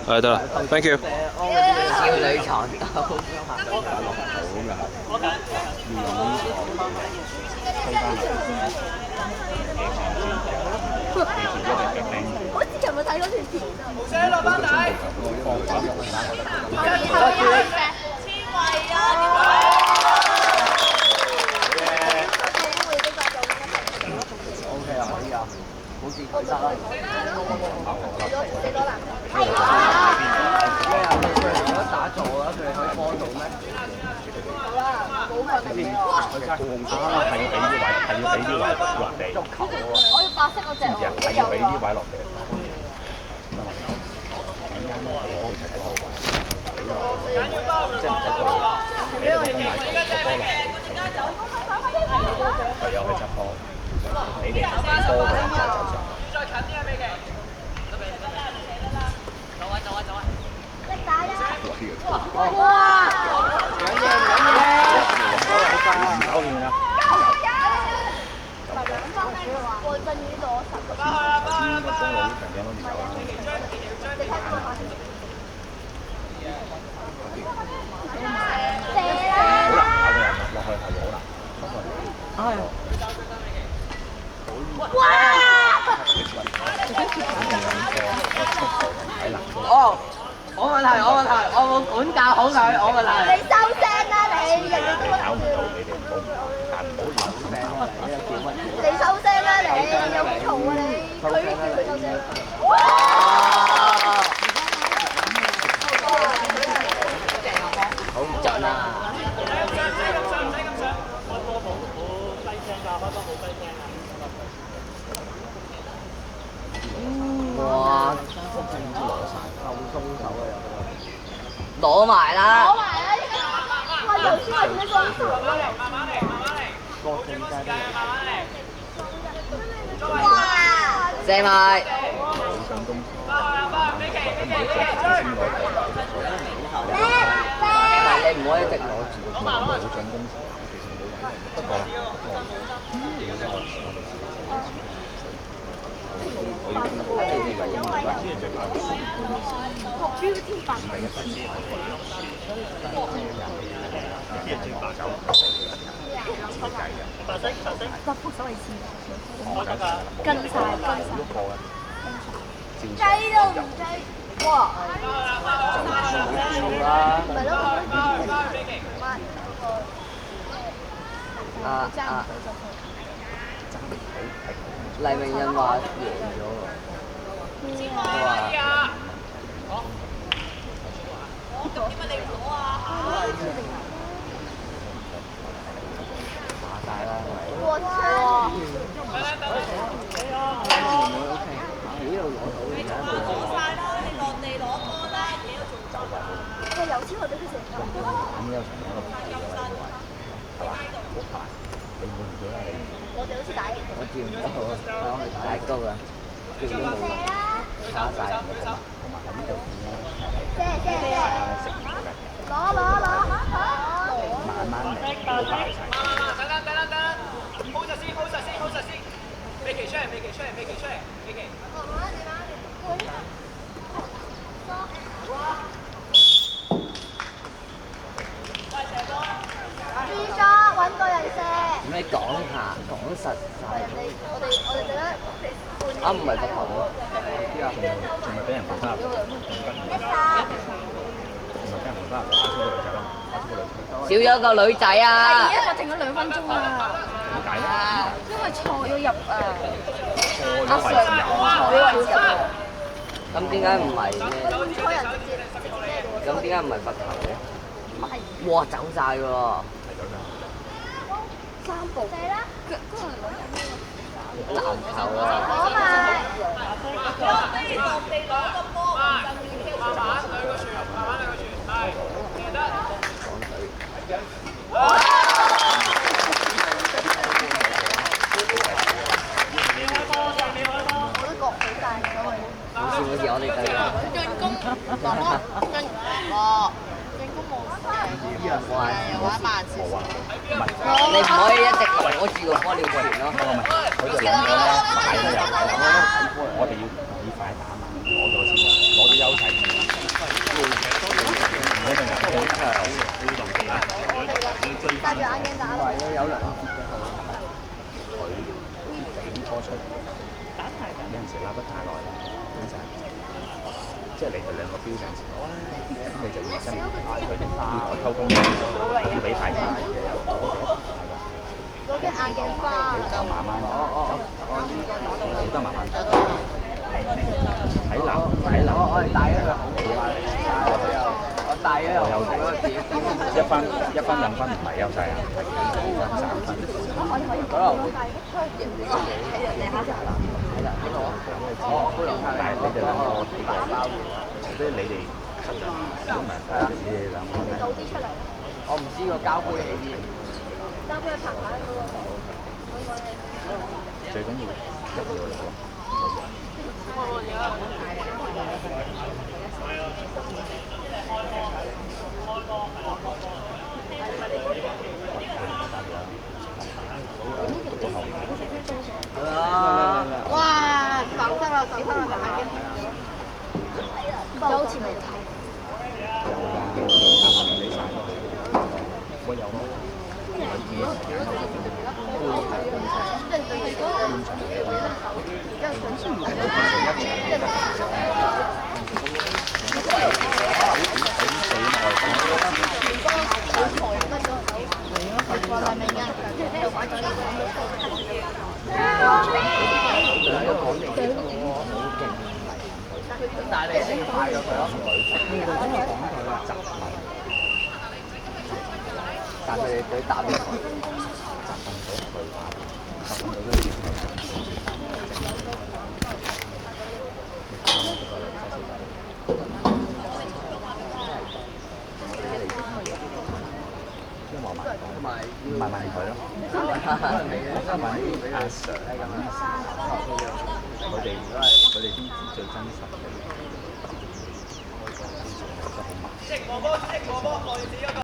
係得啦 ，thank you。少女床兜。好似琴日睇嗰條片。冇聲落班底。千位啊！好似佢得啦。如果打坐啊，佢哋可以幫到咩？好啦，冇問題。係要俾啲位落地。足球喎。我要白色嗰隻喎。係要俾啲位落地。即係唔使過，俾個空位個波落。唯有去執波，你哋俾波嘅就走上。再近啲啊，美琪！走啊！力打呀！哇！兩嘢！搞掂啦！我真呢度10個。呢個中路呢場鏡都唔夠啦。好難搞嘅，落去係好難。係。哇！哦，我問題，我冇管教好佢，我問題。你收聲啦你！人哋都搞唔到，你哋唔好，但唔好流聲啊！你收聲啦你！有冇嘈啊你？佢收聲。好準啊！哇！攞埋啦！攞埋啦！哇！頭先係咩雙手啊？哇！射埋！但係你唔可以一直攞住，冇進攻時，其實冇不過雞都唔雞，哇！咪咯，黎明人話贏咗喎，佢話打曬啦，我操！呢度攞到而家攞晒啦！你落地攞波啦，嘢都做走啊！我有錢我俾佢食。咁有場有個係嘛？好快，你換咗啦你。我哋好似打贏。我見唔到，我係太高啦，見唔到冇，差曬唔到，同埋喺呢度借！攞！慢慢嚟，唔好爆晒。等，hold 實先，美琪出嚟，美琪。知咗，揾個人射。咁你講實晒。我哋陣間啊，唔係個頭咯，仲咪俾人罰翻入，一殺。仲咪俾人罰翻入，少咗個女仔啊！而家停咗2分鐘啊！點解咧？因為錯咗入啊！錯咗位置入。咁點解唔係咩？錯人直接咁點解唔係罰球嘅？哇，走晒㗎喎！3步。射啦！籃球啊！攞埋。落地攞個波，慢慢兩個傳，係得。好似我哋對啦。進攻冇事嘅，又玩慢少少。你唔可以一直攞住個波撩傳咯。佢就諗咗咧，快都有，我哋要以快打慢，攞咗先，攞有兩節嘅號。佢點初出，有陣時拉得太耐啦，咁就即係你哋兩個標陣時，咁你就要真係佢哋要溝通，要俾大家嗰啲眼鏡花。就慢慢走，你都慢慢走。睇男，我係帶咗佢好幾晚，我帶咗又一分兩分唔係優勢啊，係2分3分。嗰度但係你哋兩個大包，除非你哋吸引，如果唔係你哋兩個咧，我唔知個交杯起啲。交俾佢拍下嗰個。最緊要一定要嚟喎。哇！爽身啦，爽身啦，眼鏡。就好似未睇。會有咩？但係你先快咗佢咯。但係佢哋對打邊個？慢慢佢咯，慢慢阿 Sir 係咁樣，佢哋先至最真實嘅。即過波，我哋自己嗰個。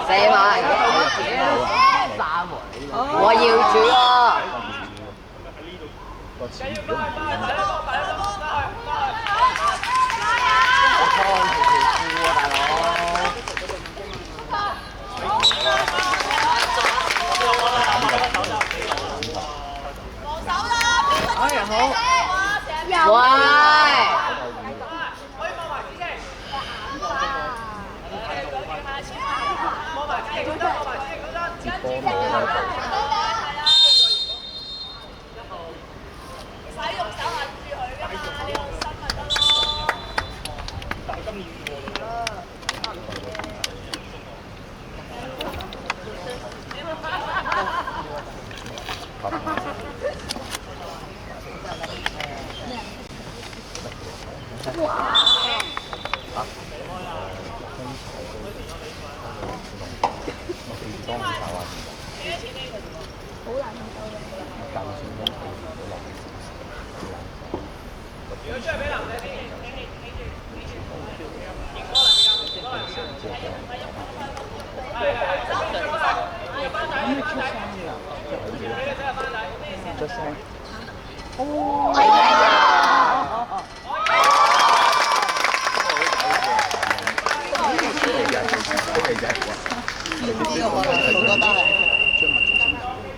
射埋，我要主喎。出聲。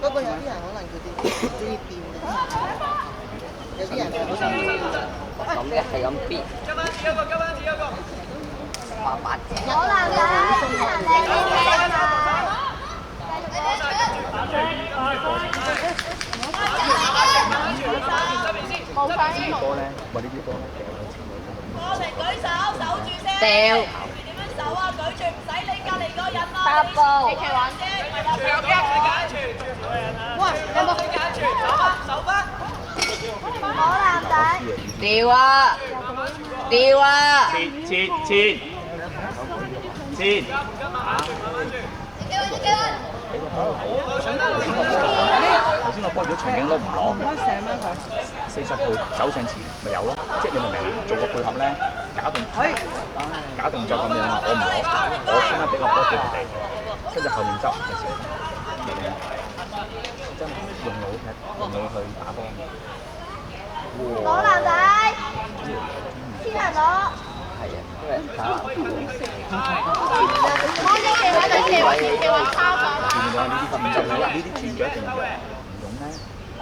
不過有啲人可能佢哋中意變有啲人係好咁嘅係咁必。8隻。好男仔，冇反應。波咧，喂呢啲波咧，過嚟舉手，守住先。掉。點樣守啊？舉住唔使理隔離嗰人啊。8步。你玩啫，哇！有冇揀住？手翻。好男仔。掉啊！掉啊！切。叫佢。俾個波頭先個波如果長頸鹿唔攞，40號走上前咪有咯，即係你明唔明？做個配合咧，假動作咁樣，我唔攞，我先俾個波俾佢哋，跟住後面執嘅時候，明唔明？真係用腦踢，用腦去打波。攞男仔，天人攞。係啊，因為打籃球。我呢期喺度射位，射位抄咗啦。見唔到呢啲咁就係呢啲轉咗一定用，唔用咧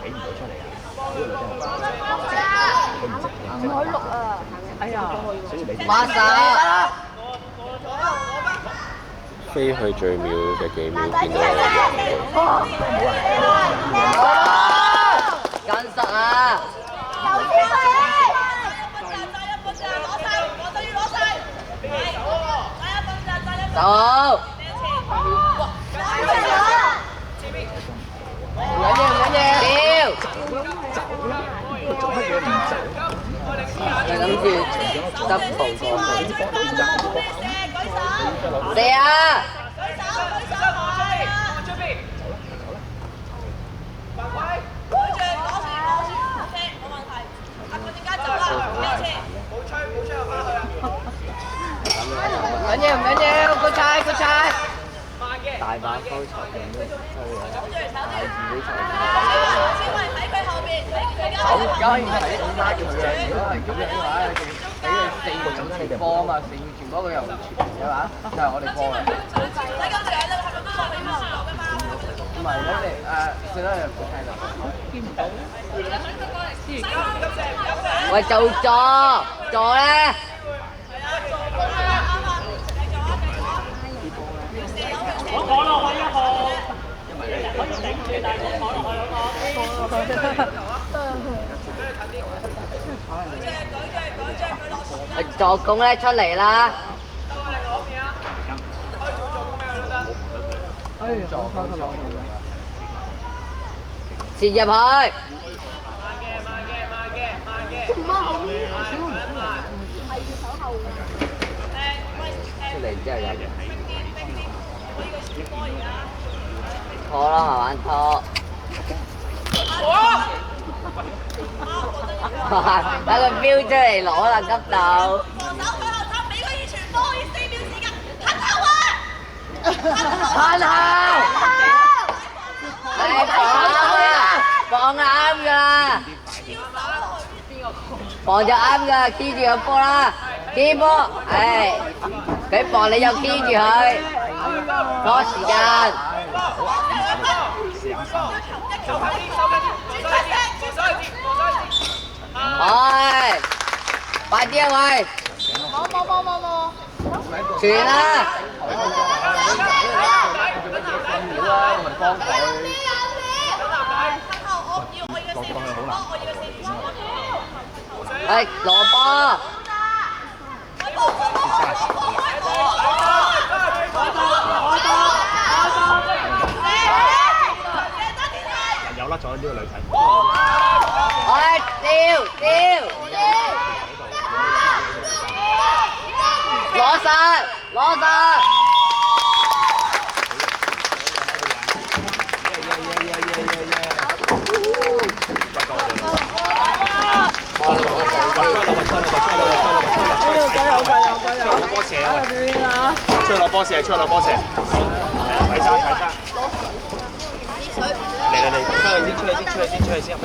俾唔到出嚟啊！呢個女仔佢唔識唔可以錄啊！哎呀，所以你哋馬手。飛去最秒嘅幾秒見到緊實啊！走！唔緊要，做乜嘢唔走？就諗住執步過去。射啊！唔緊要，個菜。大把高潮嘅都出嚟啦，大二啲球。走，梗係唔使拉住佢啊！如果係咁樣嘅話，俾佢4個整你哋波啊嘛，4個傳波佢又唔傳嘅嘛，就係我哋波嘅。唔係我哋算啦，唔好睇啦。喂，做助咧。助攻咧出嚟啦！切入去。出嚟之後入。拖啦，慢慢拖。等佢飆出嚟攞啦，急到。放啱㗎啦，放就啱㗎，key 住個波啦，key 波，佢放你就 key 住佢，拖時間。快啲啊喂！冇，傳啦！攞波！有甩咗呢個女仔。丟！攞實！出去攞波射，睇沙。嚟，出去先。